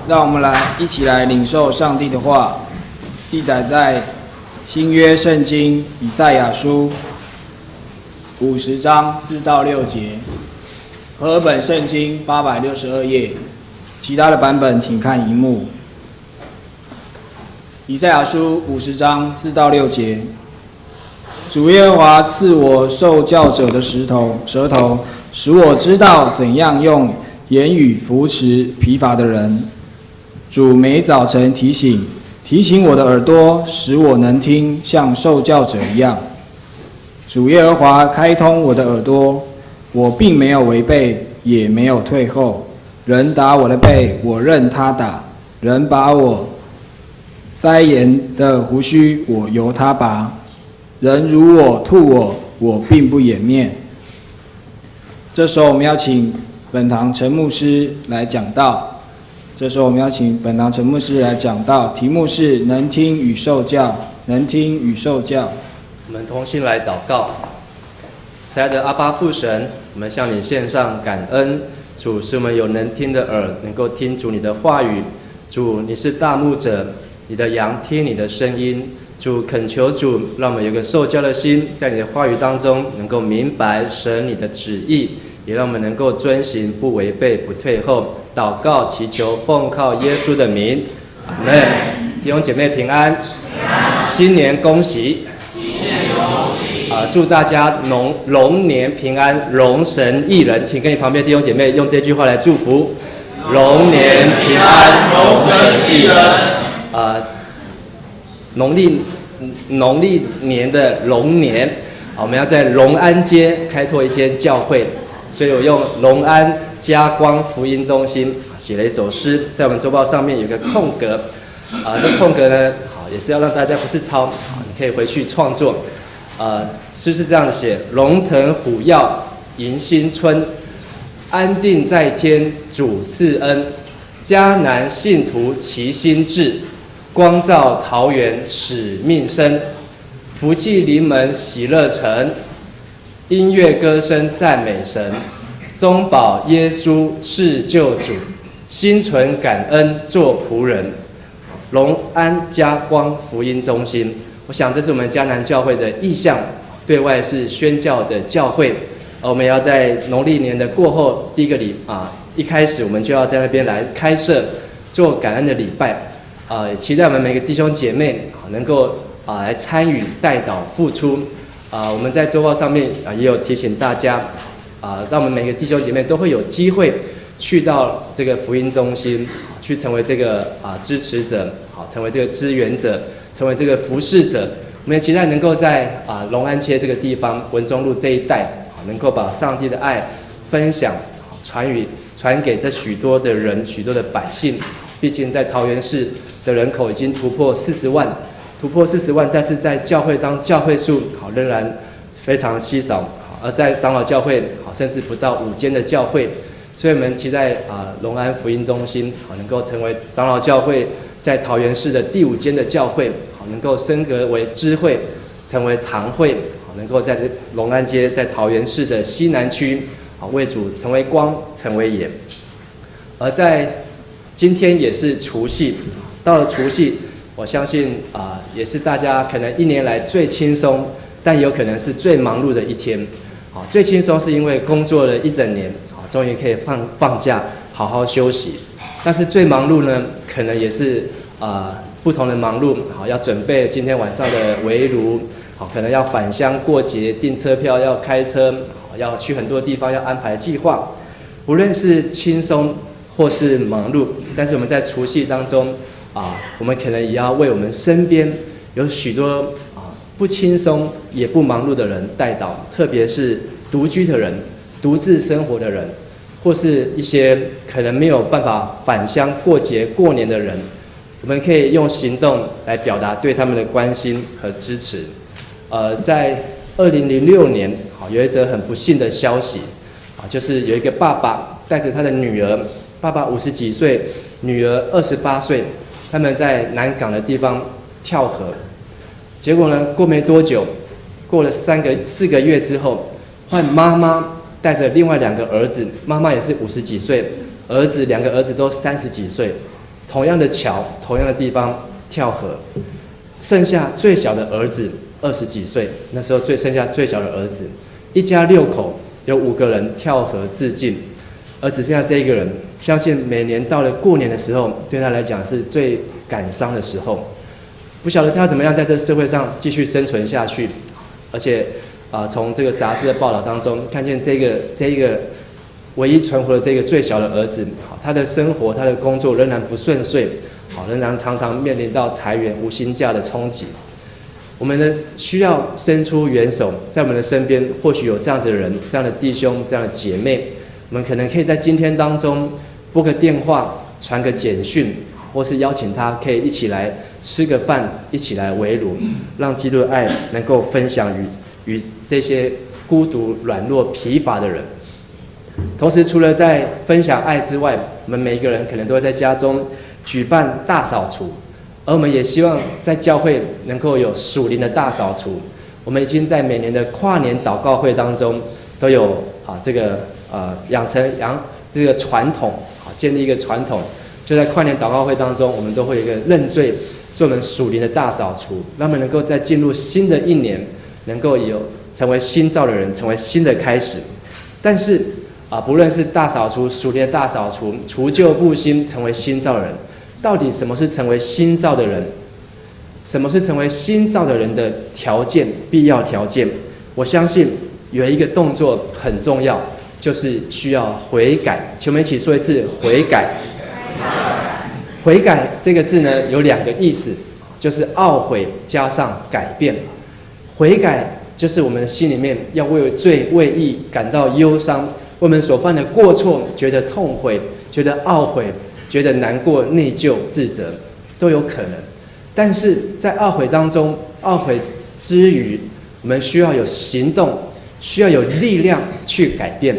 让我们一起来领受上帝的话，记载在新约圣经以赛亚书50章4到6节，和合本圣经862页，其他的版本请看荧幕。以赛亚书50章4到6节，主耶和华赐我受教者的舌头，使我知道怎样用言语扶持疲乏的人。主每早晨提醒我的耳朵，使我能听，像受教者一样。主耶和华开通我的耳朵，我并没有违背，也没有退后。人打我的背，我任他打；人把我腮沿的胡须，我由他拔。人辱我、吐我，我并不掩面。这时候我们要请本堂陈牧师来讲道。题目是能听与受教。我们同心来祷告。慈爱的阿爸父神，我们向你献上感恩。主，使我们有能听的耳，能够听主你的话语。主，你是大牧者，你的羊听你的声音。主，恳求主，让我们有个受教的心，在你的话语当中能够明白神你的旨意，也让我们能够遵行，不违背，不退后。祷告祈求，奉靠耶稣的名，阿们。弟兄姐妹平安，新年恭喜！祝大家龙年平安，龙神益人。请跟你旁边弟兄姐妹用这句话来祝福：龙年平安，龙神益人。农历年的龙年，我们要在龙安街开拓一间教会，所以我用龙安嘉光福音中心写了一首诗，在我们周报上面有个空格，这空格呢，也是要让大家不是抄，你可以回去创作。诗是这样写：龙腾虎跃迎新春，安定在天主赐恩，迦南信徒齐心志，光照桃园使命生，福气临门喜乐城，音乐歌声赞美神，中保耶稣是救主，心存感恩做仆人。龙安嘉光福音中心，我想这是我们迦南教会的意向，对外是宣教的教会。我们要在农历年的过后第一个一开始我们就要在那边来开设做感恩的礼拜。也期待我们每个弟兄姐妹能够来参与代祷付出。我们在周报上面也有提醒大家，让我们每个弟兄姐妹都会有机会去到这个福音中心，去成为这个支持者，成为这个支援者，成为这个服侍者。我们也期待能够在龙安街这个地方、文中路这一带，能够把上帝的爱分享、传给这许多的人、许多的百姓。毕竟在桃园市的人口已经突破40万，但是在教会数仍然非常稀少，而在长老教会甚至不到5间的教会，所以我们期待龙安福音中心能够成为长老教会在桃园市的第5间的教会，能够升格为支会，成为堂会，能够在龙安街在桃园市的西南区为主成为光，成为盐。而在今天也是除夕，到了除夕，我相信也是大家可能1年来最轻松，但也有可能是最忙碌的一天。最轻松是因为工作了1整年，终于可以放假，好好休息。但是最忙碌呢，可能也是不同的忙碌，要准备今天晚上的围炉，可能要返乡过节，订车票，要开车，要去很多地方，要安排计划。不论是轻松或是忙碌，但是我们在除夕当中我们可能也要为我们身边有许多不轻松也不忙碌的人代祷，特别是独居的人、独自生活的人，或是一些可能没有办法返乡过节过年的人，我们可以用行动来表达对他们的关心和支持。在2006年有一则很不幸的消息就是有一个爸爸带着他的女儿，爸爸50几岁，女儿28岁，他们在南港的地方跳河。结果呢，过没多久，过了4个月之后，换妈妈带着另外2个儿子，妈妈也是50几岁，2个儿子都30几岁，同样的桥，同样的地方跳河，剩下最小的儿子20几岁，那时候剩下最小的儿子，一家6口有5个人跳河自尽，而只剩下这一个人。相信每年到了过年的时候，对他来讲是最感伤的时候，不晓得他怎么样在这社会上继续生存下去。而且从这个杂志的报道当中看见这一个唯一存活的这个最小的儿子，他的生活他的工作仍然不顺遂，仍然常常面临到裁员无薪假的冲击。我们呢需要伸出援手，在我们的身边或许有这样子的人，这样的弟兄，这样的姐妹，我们可能可以在今天当中拨个电话，传个简讯，或是邀请他可以一起来吃个饭，一起来围炉，让基督的爱能够分享与这些孤独、软弱、疲乏的人。同时，除了在分享爱之外，我们每一个人可能都会在家中举办大扫除，而我们也希望在教会能够有属灵的大扫除。我们已经在每年的跨年祷告会当中都有养成这个传统，建立一个传统，就在跨年祷告会当中，我们都会有一个认罪，做我们属灵的大扫除，让我们能够在进入新的一年，能够成为新造的人，成为新的开始。但是不论是大扫除、属灵的大扫除、除旧布新，成为新造的人，到底什么是成为新造的人？什么是成为新造的人的条件、必要条件？我相信有一个动作很重要，就是需要悔改。请我们一起说一次悔改。悔改这个字呢，有2个意思，就是懊悔加上改变。悔改就是我们心里面要为罪为义感到忧伤，为我们所犯的过错觉得痛悔，觉得懊悔，觉得难过、内疚、自责，都有可能。但是在懊悔当中，懊悔之余，我们需要有行动，需要有力量去改变。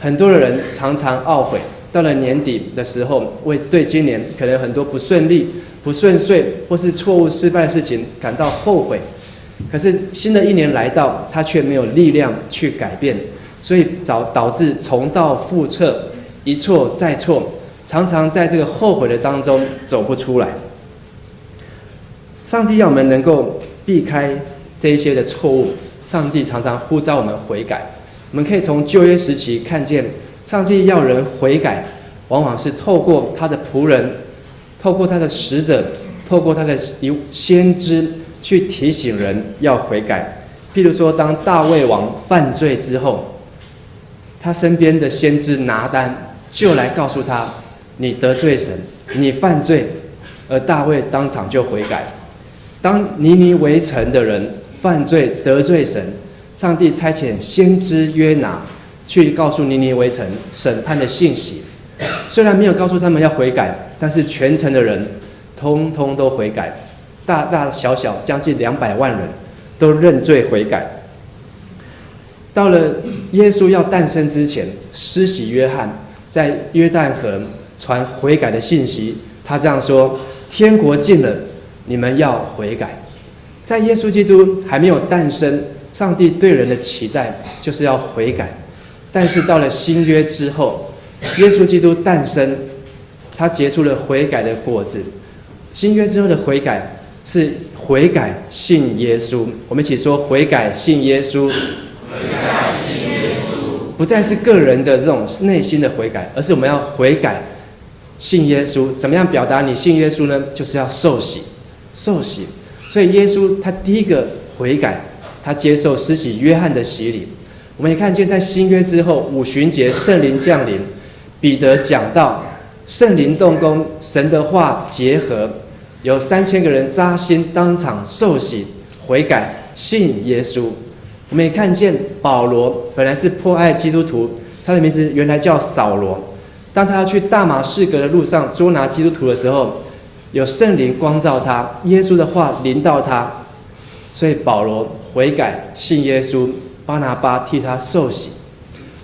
很多的人常常懊悔，到了年底的时候，对今年可能很多不顺利、不顺遂或是错误失败的事情感到后悔。可是新的一年来到，他却没有力量去改变，所以导致重蹈覆辙，一错再错，常常在这个后悔的当中走不出来。上帝要我们能够避开这一些的错误，上帝常常呼召我们悔改。我们可以从旧约时期看见，上帝要人悔改，往往是透过他的仆人，透过他的使者，透过他的先知去提醒人要悔改。譬如说，当大卫王犯罪之后，他身边的先知拿单就来告诉他：你得罪神，你犯罪。而大卫当场就悔改。当尼尼微城的人犯罪得罪神，上帝差遣先知约拿去告诉尼尼微城审判的信息。虽然没有告诉他们要悔改，但是全城的人通通都悔改，大大小小将近200万人都认罪悔改。到了耶稣要诞生之前，施洗约翰在约旦河传悔改的信息，他这样说：天国近了，你们要悔改。在耶稣基督还没有诞生，上帝对人的期待就是要悔改。但是到了新约之后，耶稣基督诞生，他结出了悔改的果子。新约之后的悔改是悔改信耶稣。我们一起说：悔改信耶稣。悔改信耶稣，不再是个人的这种内心的悔改，而是我们要悔改信耶稣。怎么样表达你信耶稣呢？就是要受洗，受洗。所以耶稣他第一个悔改，他接受施洗约翰的洗礼。我们也看见在新约之后，五旬节圣灵降临，彼得讲到圣灵动工，神的话结合，有3000个人扎心，当场受洗悔改信耶稣。我们也看见保罗本来是迫害基督徒，他的名字原来叫扫罗。当他要去大马士革的路上捉拿基督徒的时候，有圣灵光照他，耶稣的话临到他，所以保罗悔改信耶稣，巴拿巴替他受洗。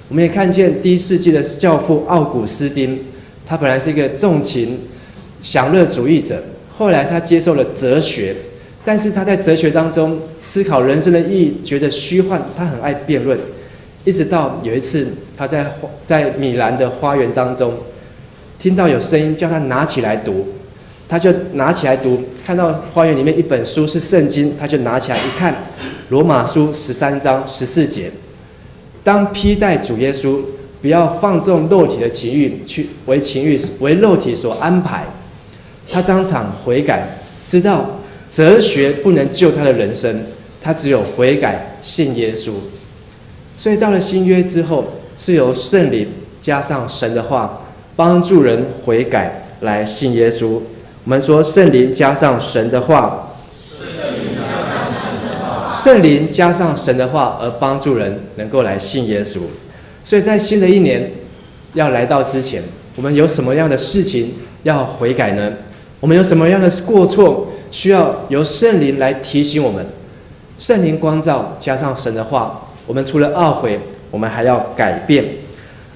我们也看见第1世纪的教父奥古斯丁，他本来是一个重情享乐主义者，后来他接受了哲学，但是他在哲学当中思考人生的意义，觉得虚幻，他很爱辩论。一直到有一次他在米兰的花园当中，听到有声音叫他拿起来读，他就拿起来读，看到花园里面一本书是圣经，他就拿起来一看，罗马书13章14节，当披戴主耶稣，不要放纵肉体的情欲，为肉体所安排。他当场悔改，知道哲学不能救他的人生，他只有悔改信耶稣。所以到了新约之后，是由圣灵加上神的话，帮助人悔改来信耶稣。我们说圣灵加上神的话，圣灵加上神的话，而帮助人能够来信耶稣。所以在新的一年要来到之前，我们有什么样的事情要悔改呢？我们有什么样的过错需要由圣灵来提醒我们？圣灵光照加上神的话，我们除了懊悔，我们还要改变。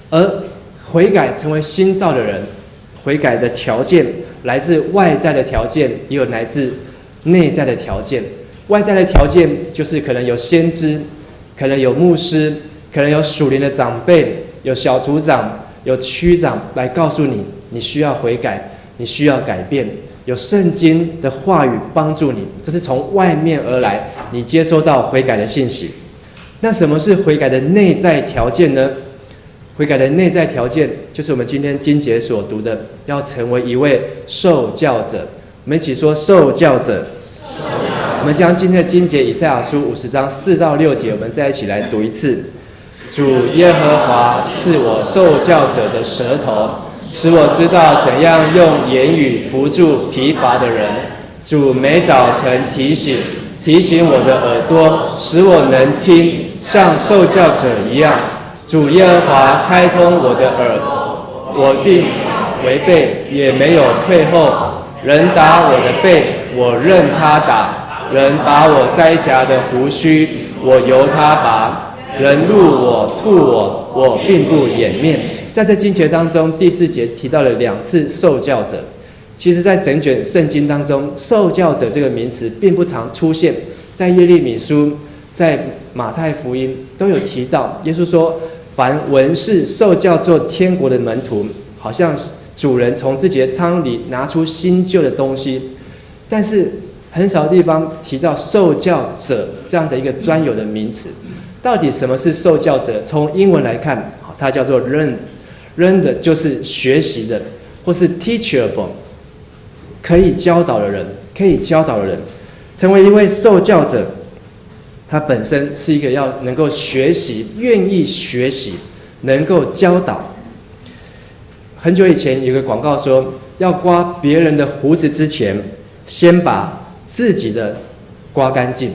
而悔改成为新造的人，悔改的条件来自外在的条件，也有来自内在的条件。外在的条件就是可能有先知，可能有牧师，可能有属灵的长辈，有小组长，有区长来告诉你，你需要悔改，你需要改变。有圣经的话语帮助你，这是从外面而来，你接收到悔改的信息。那什么是悔改的内在条件呢？悔改的内在条件就是我们今天经节所读的，要成为一位受教者。我们一起说受教者。我们将今天的经节以赛亚书50章4到6节，我们再一起来读一次。主耶和华是我受教者的舌头，使我知道怎样用言语扶助疲乏的人。主每早晨提醒我的耳朵，使我能听，像受教者一样。主耶和华开通我的耳，我并违背，也没有退后。人打我的背，我任他打；人拔我腮颊的胡须，我由他拔；人怒我、吐我，我并不掩面。在这经节当中，第4节提到了2次受教者。其实在整卷圣经当中，受教者这个名词并不常出现，在耶利米书、在马太福音都有提到。耶稣说，凡文士受教做天国的门徒，好像主人从自己的仓里拿出新旧的东西，但是很少地方提到受教者这样的一个专有的名词。到底什么是受教者？从英文来看，它叫做 learn 的就是学习的，或是 teachable， 可以教导的人，成为一位受教者，他本身是一个要能够学习、愿意学习、能够教导。很久以前有个广告说，要刮别人的胡子之前，先把自己的刮干净。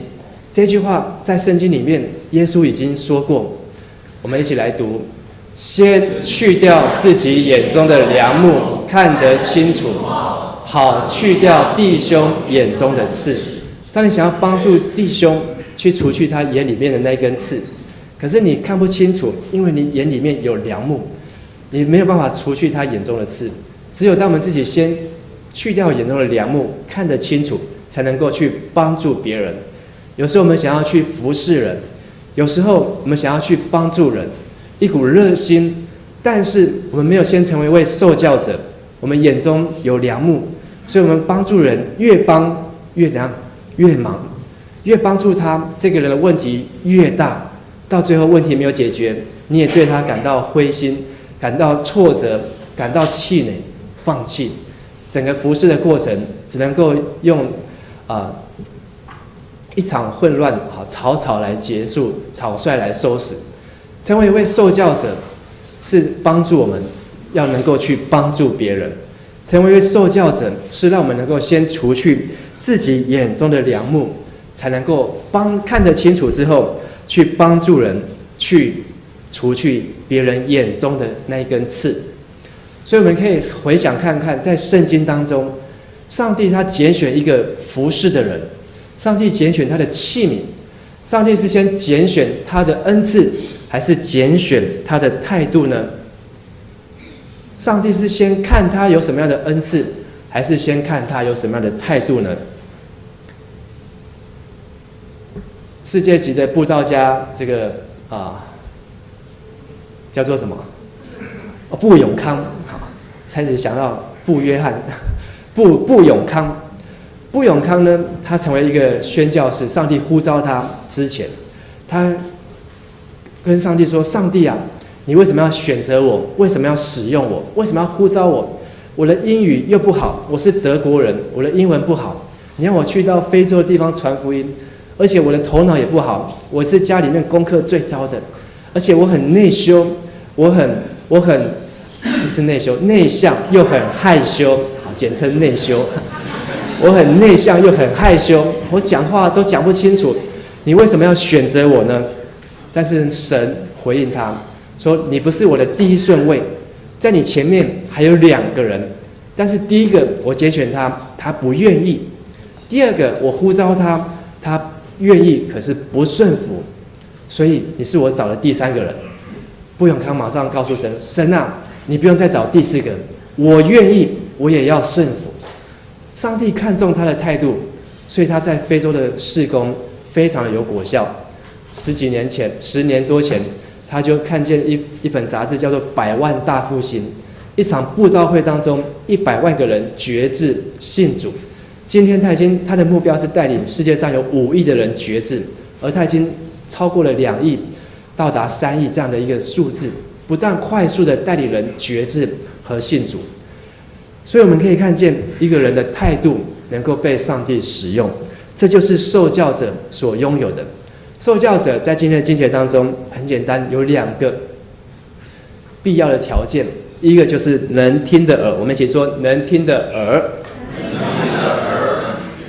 这句话在圣经里面，耶稣已经说过。我们一起来读：先去掉自己眼中的梁木，看得清楚，好去掉弟兄眼中的刺。当你想要帮助弟兄去除去他眼里面的那根刺，可是你看不清楚，因为你眼里面有梁木，你没有办法除去他眼中的刺。只有当我们自己先去掉眼中的梁木，看得清楚，才能够去帮助别人。有时候我们想要去服侍人，有时候我们想要去帮助人，一股热心，但是我们没有先成为一位受教者，我们眼中有梁木，所以我们帮助人越帮越怎样？越忙，越帮助他，这个人的问题越大，到最后问题没有解决，你也对他感到灰心，感到挫折，感到气馁，放弃。整个服侍的过程只能够用一场混乱草草来结束，草率来收拾。成为一位受教者，是帮助我们要能够去帮助别人。成为一位受教者，是让我们能够先除去自己眼中的梁木，才能够看得清楚之后，去帮助人，去除去别人眼中的那一根刺。所以我们可以回想看看，在圣经当中，上帝他拣选一个服侍的人，上帝拣选他的器皿，上帝是先拣选他的恩赐，还是拣选他的态度呢？上帝是先看他有什么样的恩赐，还是先看他有什么样的态度呢？世界级的布道家，这个叫做什么？布永康，开始想到布约翰，布永康。布永康呢，他成为一个宣教士，上帝呼召他之前，他跟上帝说：“上帝啊，你为什么要选择我？为什么要使用我？为什么要呼召我？我的英语又不好，我是德国人，我的英文不好，你让我去到非洲的地方传福音，而且我的头脑也不好，我是家里面功课最糟的，而且我很内羞，我很不是内羞，内向又很害羞，好，简称内羞。我很内向又很害羞，我讲话都讲不清楚，你为什么要选择我呢？”但是神回应他说：“你不是我的第一顺位，在你前面还有2个人，但是第一个我拣选他，他不愿意；第二个我呼召他，他愿意，可是不顺服，所以你是我找的第3个人。”布永康马上告诉神：“神啊，你不用再找第4个，我愿意，我也要顺服。”上帝看重他的态度，所以他在非洲的事工非常的有果效。10年多前，他就看见一本杂志叫做《100万大复兴》，一场布道会当中，100万个人决志信主。今天他的目标是带领世界上有5亿的人决志，而他已经超过了2亿，到达3亿这样的一个数字，不但快速的带领人决志和信主。所以我们可以看见一个人的态度能够被上帝使用，这就是受教者所拥有的。受教者在今天的经节当中很简单，有2个必要的条件，一个就是能听的耳，我们一起说能听的耳。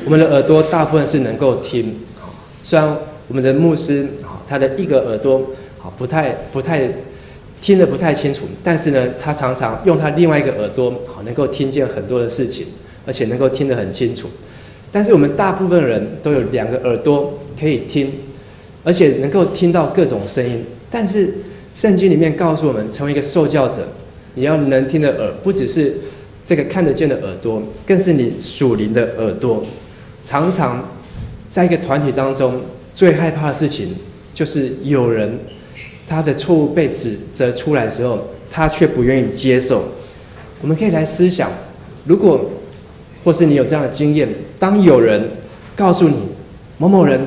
我们的耳朵大部分是能够听，虽然我们的牧师他的一个耳朵不太听得不太清楚，但是呢，他常常用他另外一个耳朵，能够听见很多的事情，而且能够听得很清楚。但是我们大部分人都有2个耳朵可以听，而且能够听到各种声音。但是圣经里面告诉我们，成为一个受教者，你要能听的耳，不只是这个看得见的耳朵，更是你属灵的耳朵。常常在一个团体当中，最害怕的事情就是有人他的错误被指责出来的时候，他却不愿意接受。我们可以来思想，如果或是你有这样的经验，当有人告诉你某某人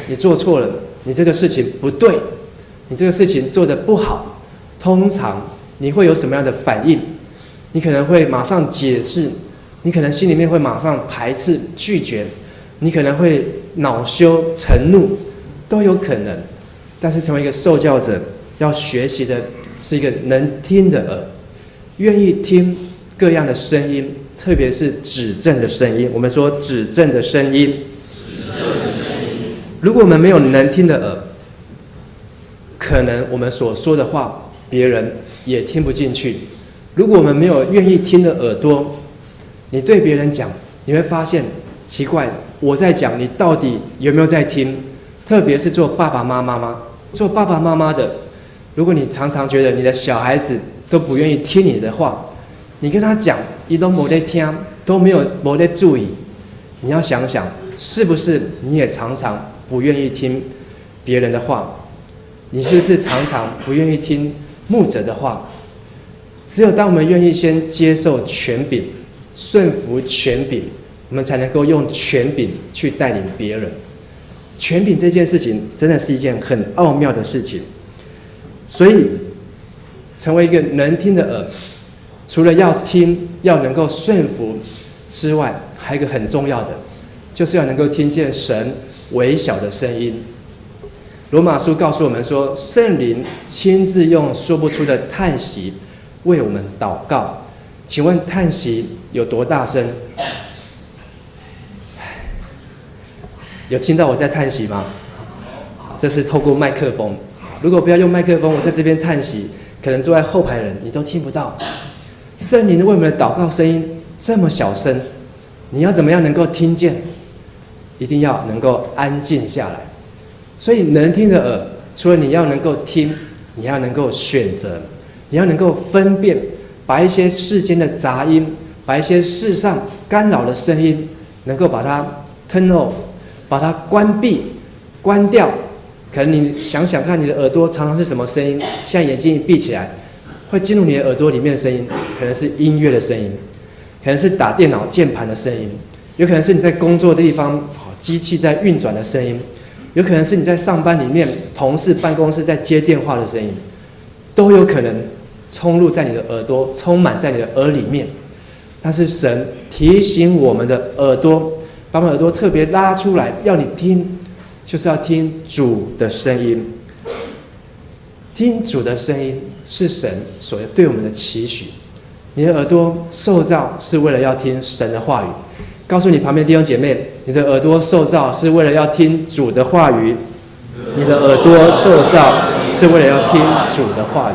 你做错了，你这个事情不对，你这个事情做得不好，通常你会有什么样的反应？你可能会马上解释，你可能心里面会马上排斥拒绝，你可能会恼羞成怒，都有可能。但是成为一个受教者，要学习的是一个能听的耳，愿意听各样的声音，特别是指正的声音。我们说指正的声音。如果我们没有能听的耳，可能我们所说的话，别人也听不进去。如果我们没有愿意听的耳朵，你对别人讲，你会发现奇怪，我在讲，你到底有没有在听？特别是做爸爸妈妈的，如果你常常觉得你的小孩子都不愿意听你的话，你跟他讲，你都没在听，都没在注意，你要想想，是不是你也常常不愿意听别人的话？你是不是常常不愿意听牧者的话？只有当我们愿意先接受权柄，顺服权柄，我们才能够用权柄去带领别人。权柄这件事情真的是一件很奥妙的事情，所以成为一个能听的耳，除了要听，要能够顺服之外，还有一个很重要的，就是要能够听见神微小的声音。罗马书告诉我们说，圣灵亲自用说不出的叹息为我们祷告。请问叹息有多大声？有听到我在叹息吗？这是透过麦克风。如果不要用麦克风，我在这边叹息，可能坐在后排的人你都听不到。圣灵为我们的祷告声音这么小声，你要怎么样能够听见？一定要能够安静下来。所以能听的耳，除了你要能够听，你要能够选择，你要能够分辨，把一些世间的杂音，把一些世上干扰的声音，能够把它 turn off， 把它关闭、关掉。可能你想想看，你的耳朵常常是什么声音？现在眼睛一闭起来，会进入你的耳朵里面的声音，可能是音乐的声音，可能是打电脑键盘的声音，有可能是你在工作的地方机器在运转的声音，有可能是你在上班里面同事办公室在接电话的声音，都有可能冲入在你的耳朵，充满在你的耳里面。但是神提醒我们的耳朵，把我们耳朵特别拉出来，要你听，就是要听主的声音。听主的声音是神所对我们的期许。你的耳朵受造是为了要听神的话语。告诉你旁边弟兄姐妹，你的耳朵受造是为了要听主的话语。你的耳朵受造是为了要听主的话语。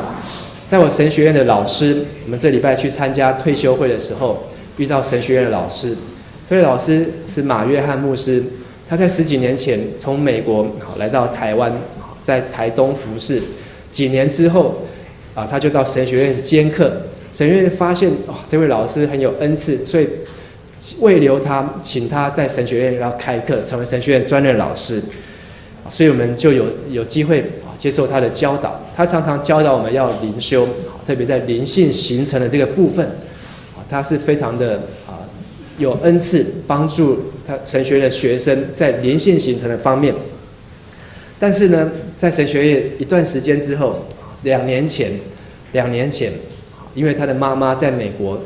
在我神学院的老师，我们这礼拜去参加退休会的时候，遇到神学院的老师。这位老师是马约翰牧师，他在10几年前从美国来到台湾，在台东服侍。几年之后，他就到神学院兼课。神学院发现，这位老师很有恩赐，所以慰留他，请他在神学院要开课，成为神学院专任老师。所以我们就有机会接受他的教导。他常常教导我们要灵修，特别在灵性形成的这个部分，他是非常的有恩赐，帮助他神学院的学生在灵性形成的方面。但是呢，在神学院一段时间之后，2年前，因为他的妈妈在美国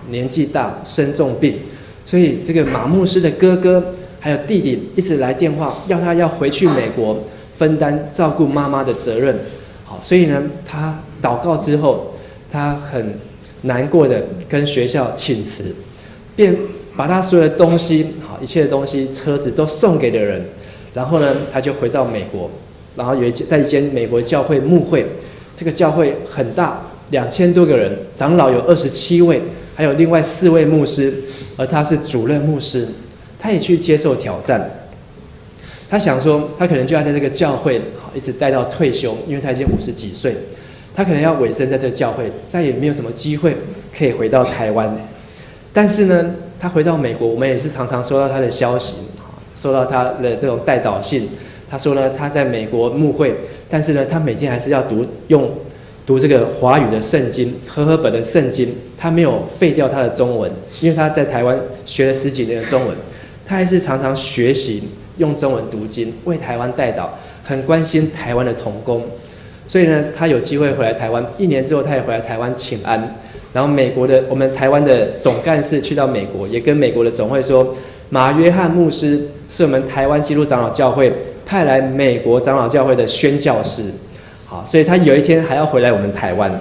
年纪大生重病，所以这个马牧师的哥哥还有弟弟一直来电话，要他要回去美国分担照顾妈妈的责任。好，所以呢，他祷告之后，他很难过的跟学校请辞，便把他所有的东西，一切的东西，车子都送给了人。然后呢，他就回到美国，然后在一间美国教会牧会，这个教会很大，2000多个人，长老有27位，还有另外4位牧师，而他是主任牧师，他也去接受挑战。他想说，他可能就要在这个教会一直待到退休，因为他已经50几岁，他可能要委身在这个教会，再也没有什么机会可以回到台湾。但是呢，他回到美国，我们也是常常收到他的消息。收到他的这种代祷信，他说呢，他在美国牧会，但是呢，他每天还是要读这个华语的圣经，和合本的圣经，他没有废掉他的中文，因为他在台湾学了10几年的中文，他还是常常学习用中文读经，为台湾代祷，很关心台湾的同工。所以呢，他有机会回来台湾，1年之后他也回来台湾请安。然后我们台湾的总干事去到美国，也跟美国的总会说，马约翰牧师是我们台湾基督长老教会派来美国长老教会的宣教师。好，所以他有一天还要回来我们台湾。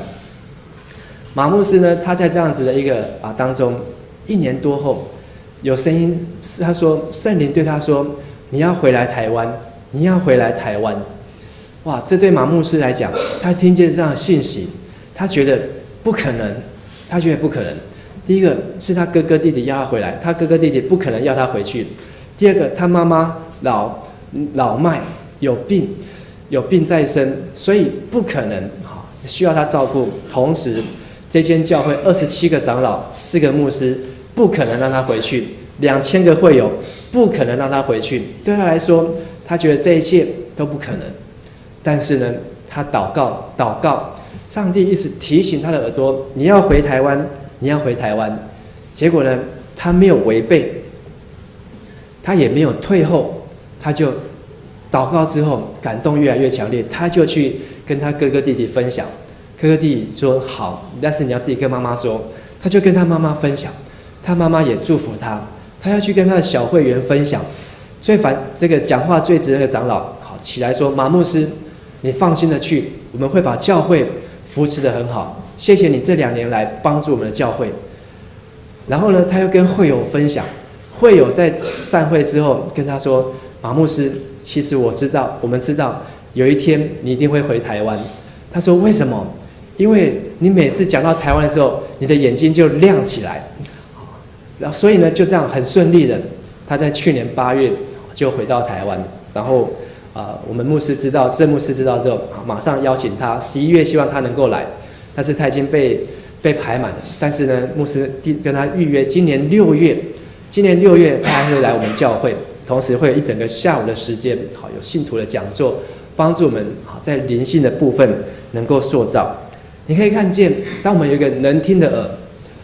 马牧师呢，他在这样子的一个当中，1年多后，有声音他说，圣灵对他说，你要回来台湾，你要回来台湾。哇，这对马牧师来讲，他听见这样的信息，他觉得不可能，他觉得不可能。第一个是他哥哥弟弟要他回来，他哥哥弟弟不可能要他回去。第二个，他妈妈老迈有病在身，所以不可能需要他照顾。同时，这间教会27个长老，4个牧师，不可能让他回去，2000个会友，不可能让他回去。对他来说，他觉得这一切都不可能。但是呢，他祷告，上帝一直提醒他的耳朵，你要回台湾，你要回台湾。结果呢，他没有违背，他也没有退后，他就祷告之后，感动越来越强烈，他就去跟他哥哥弟弟分享。哥哥弟弟说好，但是你要自己跟妈妈说。他就跟他妈妈分享，他妈妈也祝福他，他要去跟他的小会员分享。这个讲话最直的长老好起来说，马牧师，你放心的去，我们会把教会扶持得很好，谢谢你这2年来帮助我们的教会。然后呢，他又跟会友分享，会友在散会之后跟他说，马牧师，其实我们知道有一天你一定会回台湾。他说为什么？因为你每次讲到台湾的时候，你的眼睛就亮起来。然后所以呢，就这样很顺利的，他在去年8月就回到台湾。然后我们郑牧师知道之后，马上邀请他，11月希望他能够来，但是他已经被排满了。但是呢，牧师跟他预约今年6月他还会来我们教会，同时会有一整个下午的时间，有信徒的讲座，帮助我们在灵性的部分能够塑造。你可以看见，当我们有一个能听的耳，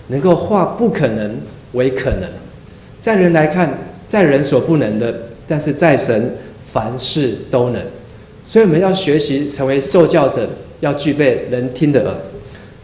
能够化不可能为可能。在人来看，在人所不能的，但是在神凡事都能。所以我们要学习成为受教者，要具备能听的耳。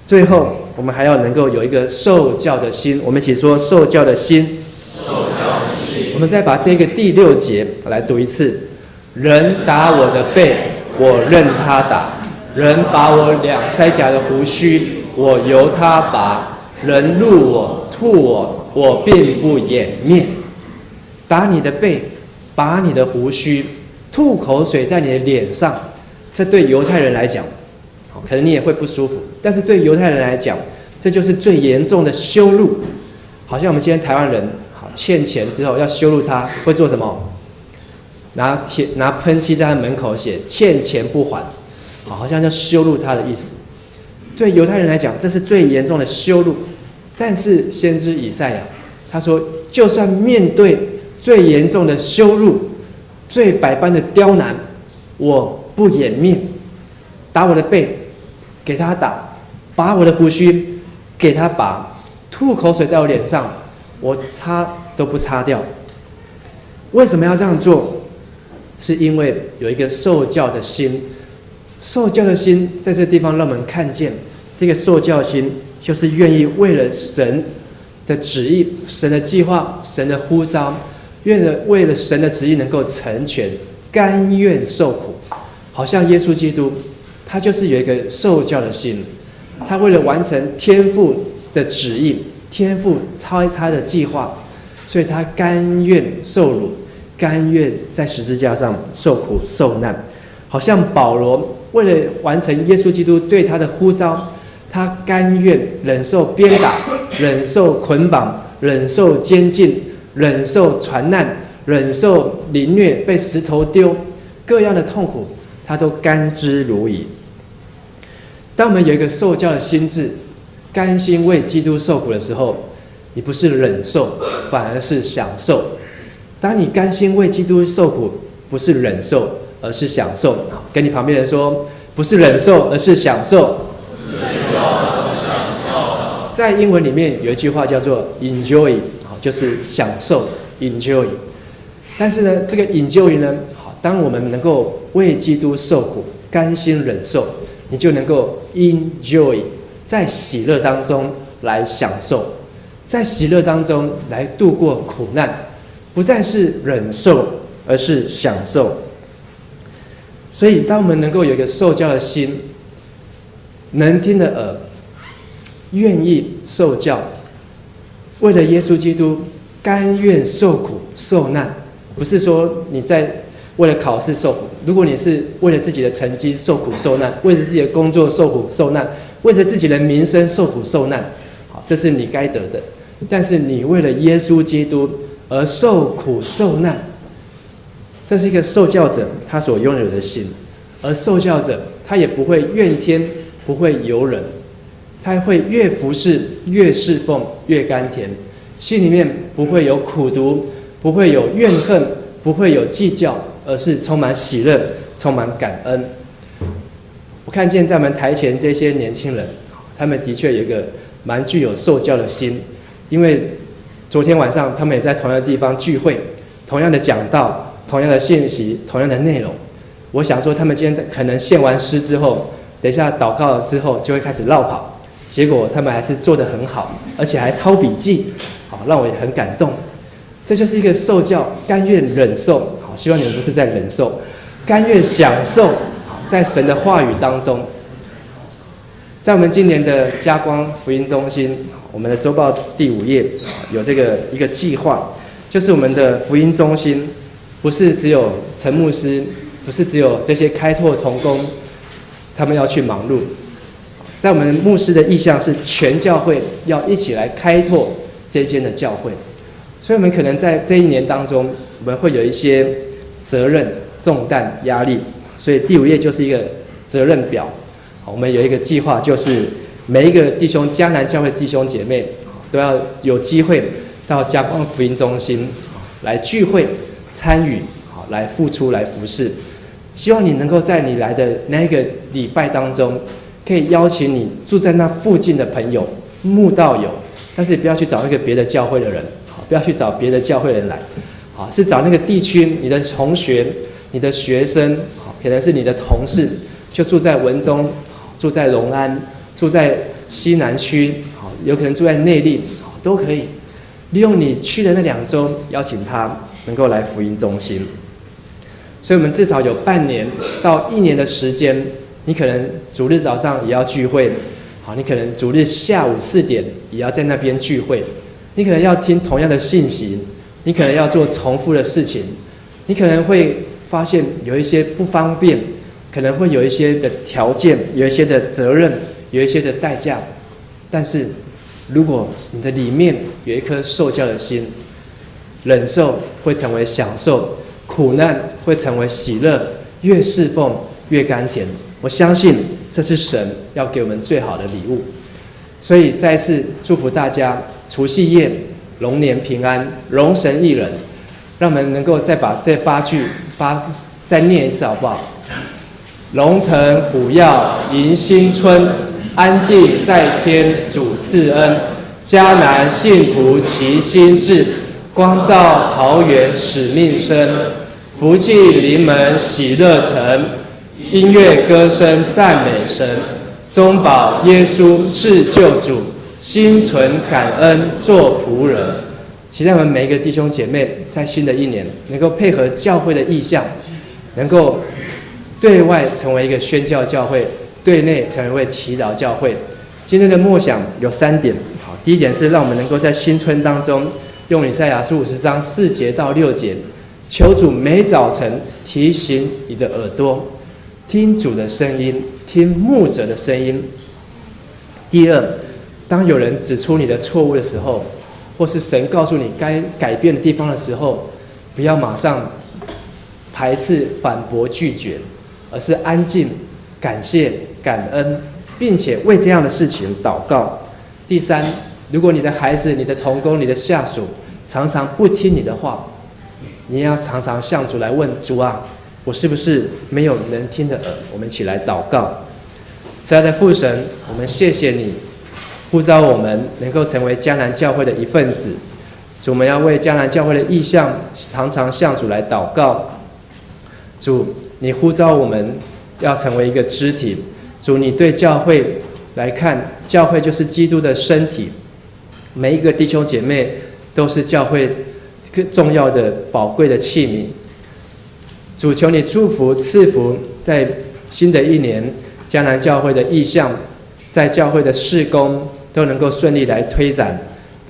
最后，我们还要能够有一个受教的心。我们一起说受教的心。受教的心。我们再把这个第6节来读一次：人打我的背，我任他打；人把我两腮颊的胡须，我由他拔；人怒我、吐我，我并不掩面。打你的背，拔你的胡须，吐口水在你的脸上，这对犹太人来讲，可能你也会不舒服，但是对犹太人来讲，这就是最严重的羞辱。好像我们今天台湾人，欠钱之后要羞辱他，会做什么？拿喷漆在他门口写“欠钱不还”，好像就羞辱他的意思。对犹太人来讲，这是最严重的羞辱。但是先知以赛亚他说，就算面对最严重的羞辱、最百般的刁难，我不掩面，打我的背，给他打；拔我的胡须，给他拔；吐口水在我脸上，我擦都不擦掉。为什么要这样做？是因为有一个受教的心。受教的心在这地方让我们看见，这个受教心就是愿意为了神的旨意、神的计划、神的呼召，为了神的旨意能够成全，甘愿受苦。好像耶稣基督，他就是有一个受教的心，他为了完成天父的旨意、天父他的计划，所以他甘愿受辱，甘愿在十字架上受苦受难。好像保罗为了完成耶稣基督对他的呼召，他甘愿忍受鞭打，忍受捆绑，忍受监禁，忍受传难，忍受凌虐，被石头丢，各样的痛苦他都甘之如饴。当我们有一个受教的心智，甘心为基督受苦的时候，你不是忍受，反而是享受。当你甘心为基督受苦，不是忍受，而是享受。跟你旁边人说，不是忍受，而是享受。在英文里面有一句话叫做 enjoy， 就是享受 enjoy。但是呢，这个 enjoy 呢，当我们能够为基督受苦，甘心忍受，你就能够 enjoy， 在喜乐当中来享受，在喜乐当中来度过苦难，不再是忍受，而是享受。所以，当我们能够有一个受教的心，能听的耳，愿意受教，为了耶稣基督甘愿受苦受难，不是说你在为了考试受苦。如果你是为了自己的成绩受苦受难，为了自己的工作受苦受难，为了自己的名声受苦受难，好，这是你该得的。但是你为了耶稣基督而受苦受难，这是一个受教者他所拥有的心。而受教者他也不会怨天，不会尤人，他会越服侍越侍奉越甘甜，心里面不会有苦毒，不会有怨恨，不会有计较，而是充满喜乐，充满感恩。我看见在我们台前这些年轻人，他们的确有一个蛮具有受教的心，因为昨天晚上他们也在同样的地方聚会，同样的讲道，同样的信息，同样的内容。我想说，他们今天可能献完诗之后，等一下祷告之后就会开始绕跑，结果他们还是做得很好，而且还抄笔记，好，让我也很感动。这就是一个受教，甘愿忍受，好，希望你们不是在忍受，甘愿享受，在神的话语当中。在我们今年的嘉光福音中心，我们的周报第5页有这个一个计划，就是我们的福音中心，不是只有陈牧师，不是只有这些开拓同工，他们要去忙碌。在我们牧师的意向是，全教会要一起来开拓这间的教会。所以我们可能在这一年当中，我们会有一些责任、重担、压力。所以第5页就是一个责任表。我们有一个计划，就是每一个弟兄，迦南教会弟兄姐妹都要有机会到嘉光福音中心来聚会、参与，来付出、来服侍。希望你能够在你来的那一个礼拜当中，可以邀请你住在那附近的朋友、慕道友，但是不要去找那个别的教会的人，不要去找别的教会的人来，是找那个地区你的同学、你的学生，可能是你的同事，就住在文中、住在隆安、住在西南区，有可能住在内坜，都可以利用你去的那2周，邀请他能够来福音中心。所以我们至少有半年到1年的时间，你可能主日早上也要聚会，你可能主日下午4点也要在那边聚会，你可能要听同样的信息，你可能要做重复的事情，你可能会发现有一些不方便，可能会有一些的条件，有一些的责任，有一些的代价。但是如果你的里面有一颗受教的心，忍受会成为享受，苦难会成为喜乐，越侍奉越甘甜。我相信这是神要给我们最好的礼物。所以再次祝福大家除夕夜龙年平安，荣神益人。让我们能够再把这8句再念一次好不好？龙腾虎跃迎新春，安定在天主赐恩，迦南信徒齐心志，光照桃园使命生，福气临门喜乐城，音乐歌声赞美神，中保耶稣是救主，心存感恩做仆人。期待我们每一个弟兄姐妹在新的一年能够配合教会的意向，能够对外成为一个宣教教会，对内成为一位祈祷教会。今天的默想有3点。好，第一点是让我们能够在新春当中用以赛亚书50章4节到6节，求主每早晨提醒你的耳朵，听主的声音，听牧者的声音。第二，当有人指出你的错误的时候，或是神告诉你该改变的地方的时候，不要马上排斥、反驳、拒绝，而是安静、感谢、感恩，并且为这样的事情祷告。第三，如果你的孩子、你的同工、你的下属常常不听你的话，你也要常常向主来问主啊，我是不是没有能听的耳？我们一起来祷告。慈爱的父神，我们谢谢你呼召我们能够成为迦南教会的一份子。主，我们要为迦南教会的意向常常向主来祷告。主，你呼召我们要成为一个肢体。主，你对教会来看，教会就是基督的身体，每一个弟兄姐妹都是教会重要的宝贵的器皿。主，求你祝福赐福，在新的一年迦南教会的意向，在教会的事工都能够顺利来推展，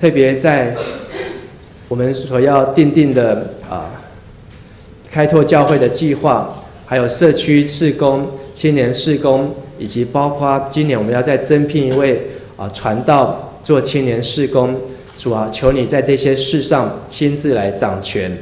特别在我们所要订定的开拓教会的计划，还有社区事工、青年事工，以及包括今年我们要再增聘一位传道做青年事工。主啊，求你在这些事上亲自来掌权。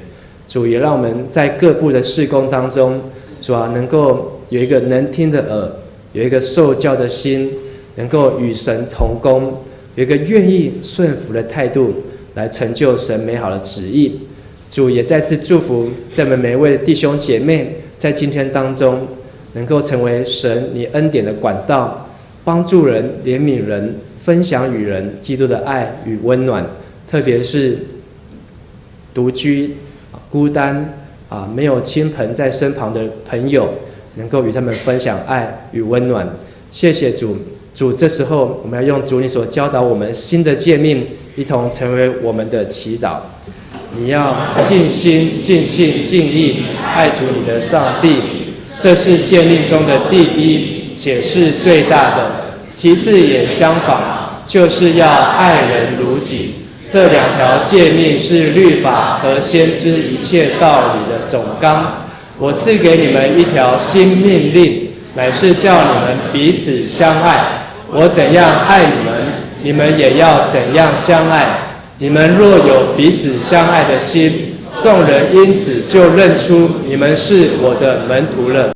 主，也让我们在各部的事工当中，主啊，能够有一个能听的耳，有一个受教的心，能够与神同工，有一个愿意顺服的态度，来成就神美好的旨意。主也再次祝福在我们每一位弟兄姐妹，在今天当中能够成为神你恩典的管道，帮助人、怜悯人，分享与人基督的爱与温暖。特别是独居、孤单没有亲朋在身旁的朋友，能够与他们分享爱与温暖。谢谢主。主，这时候我们要用主你所教导我们新的诫命，一同成为我们的祈祷。你要尽心、尽性、尽意爱主你的上帝，这是诫命中的第一，且是最大的。其次也相仿，就是要爱人如己。这2条诫命是律法和先知一切道理的总纲。我赐给你们一条新命令，乃是叫你们彼此相爱。我怎样爱你们，你们也要怎样相爱。你们若有彼此相爱的心，众人因此就认出你们是我的门徒了。